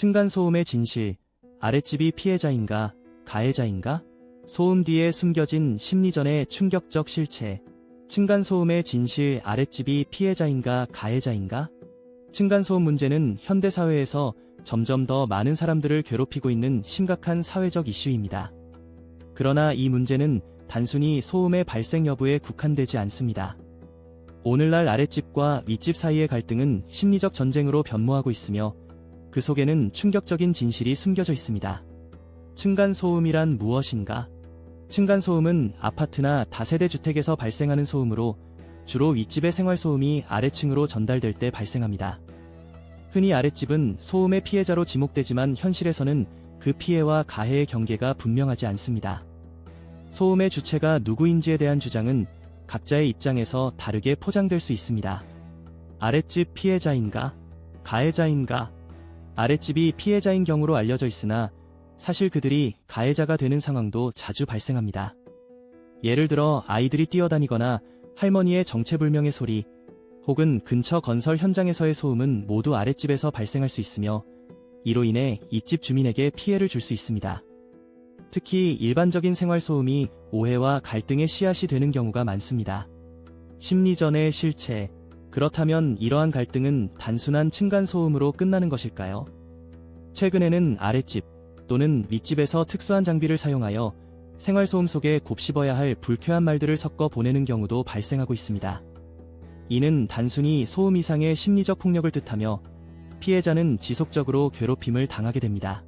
층간소음의 진실, 아랫집이 피해자인가, 가해자인가? 소음 뒤에 숨겨진 심리전의 충격적 실체. 층간소음의 진실, 아랫집이 피해자인가, 가해자인가? 층간소음 문제는 현대사회에서 점점 더 많은 사람들을 괴롭히고 있는 심각한 사회적 이슈입니다. 그러나 이 문제는 단순히 소음의 발생 여부에 국한되지 않습니다. 오늘날 아랫집과 윗집 사이의 갈등은 심리적 전쟁으로 변모하고 있으며 그 속에는 충격적인 진실이 숨겨져 있습니다. 층간소음이란 무엇인가? 층간소음은 아파트나 다세대 주택에서 발생하는 소음으로 주로 윗집의 생활소음이 아래층으로 전달될 때 발생합니다. 흔히 아랫집은 소음의 피해자로 지목되지만 현실에서는 그 피해와 가해의 경계가 분명하지 않습니다. 소음의 주체가 누구인지에 대한 주장은 각자의 입장에서 다르게 포장될 수 있습니다. 아랫집 피해자인가? 가해자인가? 아랫집이 피해자인 경우로 알려져 있으나 사실 그들이 가해자가 되는 상황도 자주 발생합니다. 예를 들어 아이들이 뛰어다니거나 할머니의 정체불명의 소리, 혹은 근처 건설 현장에서의 소음은 모두 아랫집에서 발생할 수 있으며 이로 인해 윗집 주민에게 피해를 줄 수 있습니다. 특히 일반적인 생활소음이 오해와 갈등의 씨앗이 되는 경우가 많습니다. 심리전의 실체. 그렇다면 이러한 갈등은 단순한 층간소음으로 끝나는 것일까요? 최근에는 아랫집 또는 윗집에서 특수한 장비를 사용하여 생활소음 속에 곱씹어야 할 불쾌한 말들을 섞어 보내는 경우도 발생하고 있습니다. 이는 단순히 소음 이상의 심리적 폭력을 뜻하며 피해자는 지속적으로 괴롭힘을 당하게 됩니다.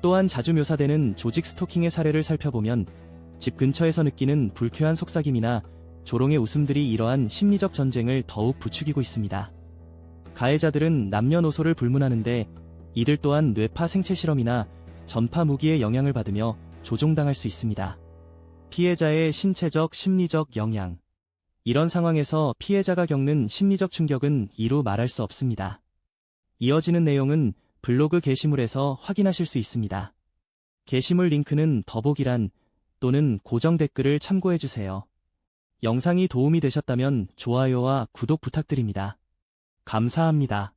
또한 자주 묘사되는 조직 스토킹의 사례를 살펴보면 집 근처에서 느끼는 불쾌한 속삭임이나 조롱의 웃음들이 이러한 심리적 전쟁을 더욱 부추기고 있습니다. 가해자들은 남녀노소를 불문하는데 이들 또한 뇌파 생체 실험이나 전파 무기의 영향을 받으며 조종당할 수 있습니다. 피해자의 신체적, 심리적 영향. 이런 상황에서 피해자가 겪는 심리적 충격은 이루 말할 수 없습니다. 이어지는 내용은 블로그 게시물에서 확인하실 수 있습니다. 게시물 링크는 더보기란 또는 고정 댓글을 참고해주세요. 영상이 도움이 되셨다면 좋아요와 구독 부탁드립니다. 감사합니다.